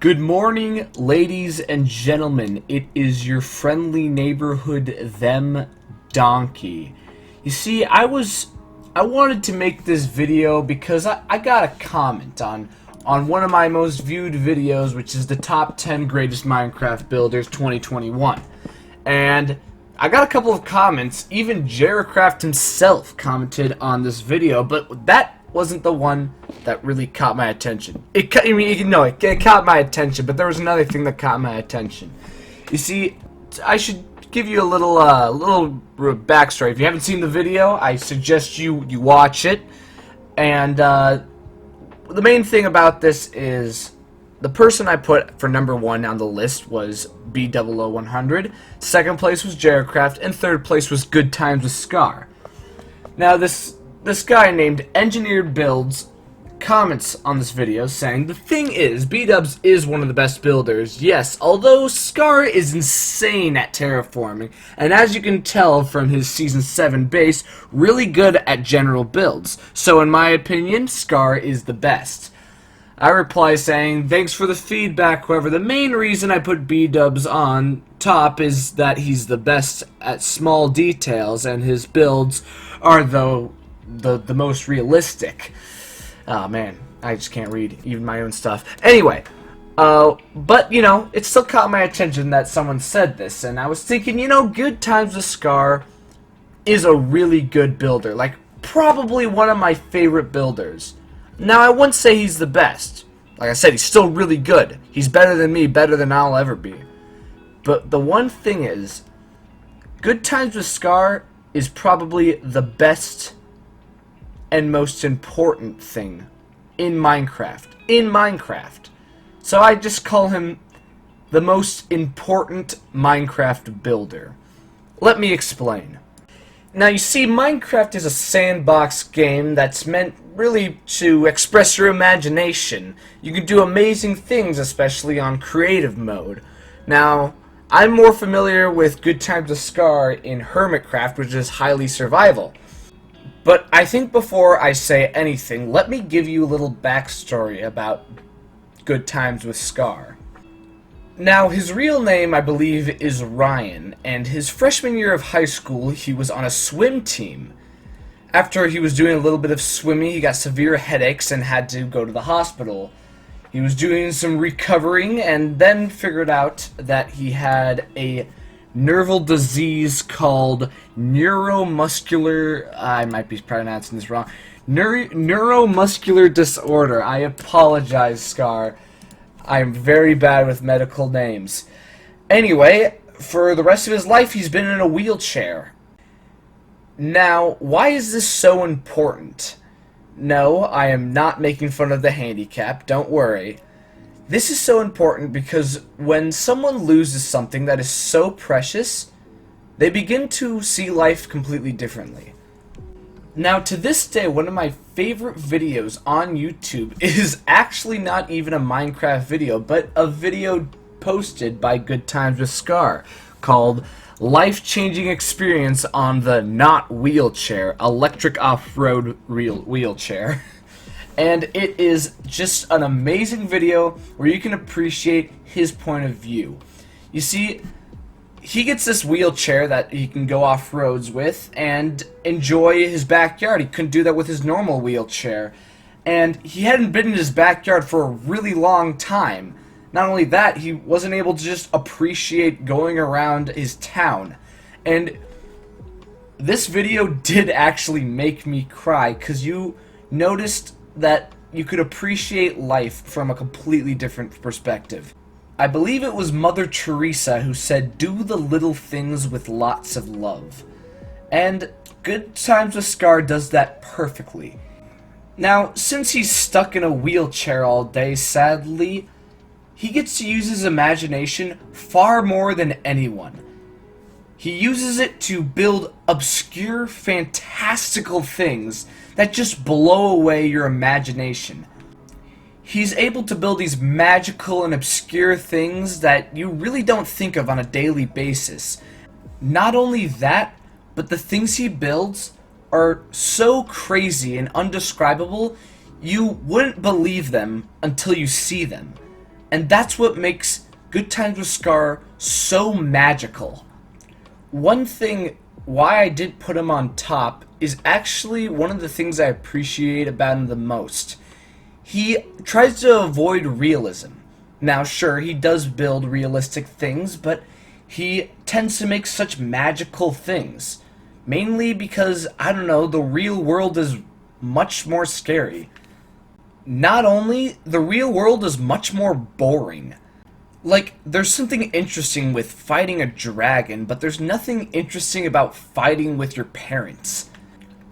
Good morning, ladies and gentlemen. It is your friendly neighborhood them donkey. You see, I wanted to make this video because I got a comment on one of my most viewed videos, which is the top 10 greatest Minecraft builders 2021. And I got a couple of comments. Even Jaracraft himself commented on this video, but that wasn't the one that really caught my attention. It caught my attention, but there was another thing that caught my attention. You see, I should give you a little backstory. If you haven't seen the video, I suggest you watch it. And the main thing about this is the person I put for number 1 on the list was B000100. Second place was Jaracraft, and third place was Goodtimeswithscar. Now this guy named Engineered Builds comments on this video saying, the thing is, B-Dubs is one of the best builders, yes, although Scar is insane at terraforming, and as you can tell from his Season 7 base, really good at general builds. So in my opinion, Scar is the best. I reply saying, thanks for the feedback, however, the main reason I put B-Dubs on top is that he's the best at small details, and his builds are the most realistic. Oh man, I just can't read even my own stuff. Anyway, but you know, it still caught my attention that someone said this, and I was thinking, you know, Goodtimeswithscar is a really good builder, like probably one of my favorite builders. Now I wouldn't say he's the best. Like I said, he's still really good. He's better than me, better than I'll ever be. But the one thing is, Goodtimeswithscar is probably the best and most important thing in Minecraft. So I just call him the most important Minecraft builder. Let me explain. Now you see, Minecraft is a sandbox game that's meant really to express your imagination. You can do amazing things, especially on creative mode. Now, I'm more familiar with Goodtimeswithscar in Hermitcraft, which is highly survival. But I think before I say anything, let me give you a little backstory about Goodtimeswithscar. Now, his real name, I believe, is Ryan, and his freshman year of high school, he was on a swim team. After he was doing a little bit of swimming, he got severe headaches and had to go to the hospital. He was doing some recovering and then figured out that he had a nerval disease called neuromuscular, I might be pronouncing this wrong, neuromuscular disorder. I apologize, Scar. I'm very bad with medical names. Anyway, for the rest of his life, he's been in a wheelchair. Now, why is this so important? No, I am not making fun of the handicap, don't worry. This is so important because when someone loses something that is so precious, they begin to see life completely differently. Now, to this day, one of my favorite videos on YouTube is actually not even a Minecraft video, but a video posted by Goodtimeswithscar called Life-Changing Experience on the Not Wheelchair, Electric Off-Road Wheelchair. And it is just an amazing video where you can appreciate his point of view. You see, he gets this wheelchair that he can go off roads with and enjoy his backyard. He couldn't do that with his normal wheelchair. And he hadn't been in his backyard for a really long time. Not only that, he wasn't able to just appreciate going around his town. And this video did actually make me cry, because you noticed that you could appreciate life from a completely different perspective. I believe it was Mother Teresa who said, do the little things with lots of love. And Goodtimeswithscar does that perfectly. Now, since he's stuck in a wheelchair all day, sadly, he gets to use his imagination far more than anyone. He uses it to build obscure, fantastical things that just blow away your imagination. He's able to build these magical and obscure things that you really don't think of on a daily basis. Not only that, but the things he builds are so crazy and undescribable, you wouldn't believe them until you see them. And that's what makes Good Times with Scar so magical. One thing why I did put him on top is actually one of the things I appreciate about him the most. He tries to avoid realism. Now, sure, he does build realistic things, but he tends to make such magical things. Mainly because, I don't know, the real world is much more scary. Not only, the real world is much more boring. Like, there's something interesting with fighting a dragon, but there's nothing interesting about fighting with your parents.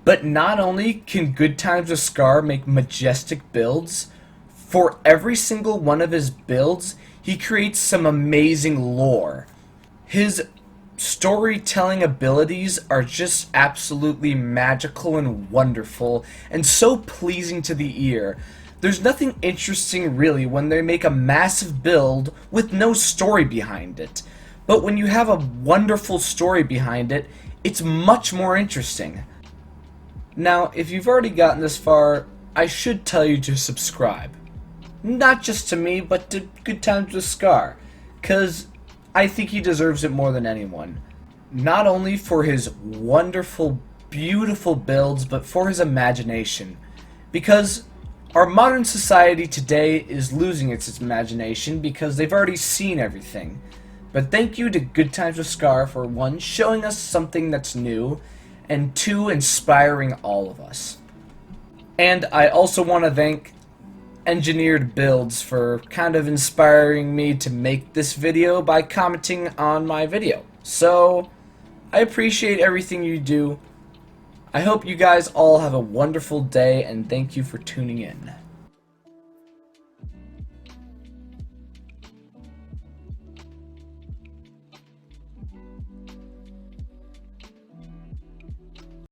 But not only can Good Times with Scar make majestic builds, for every single one of his builds, he creates some amazing lore. His storytelling abilities are just absolutely magical and wonderful, and so pleasing to the ear. There's nothing interesting really when they make a massive build with no story behind it. But when you have a wonderful story behind it, it's much more interesting. Now, if you've already gotten this far, I should tell you to subscribe. Not just to me, but to Good Times with Scar, 'cause I think he deserves it more than anyone. Not only for his wonderful, beautiful builds, but for his imagination. Because our modern society today is losing its imagination because they've already seen everything. But thank you to Good Times with Scar for 1, showing us something that's new, and 2, inspiring all of us. And I also want to thank Engineered Builds for kind of inspiring me to make this video by commenting on my video. So, I appreciate everything you do. I hope you guys all have a wonderful day, and thank you for tuning in.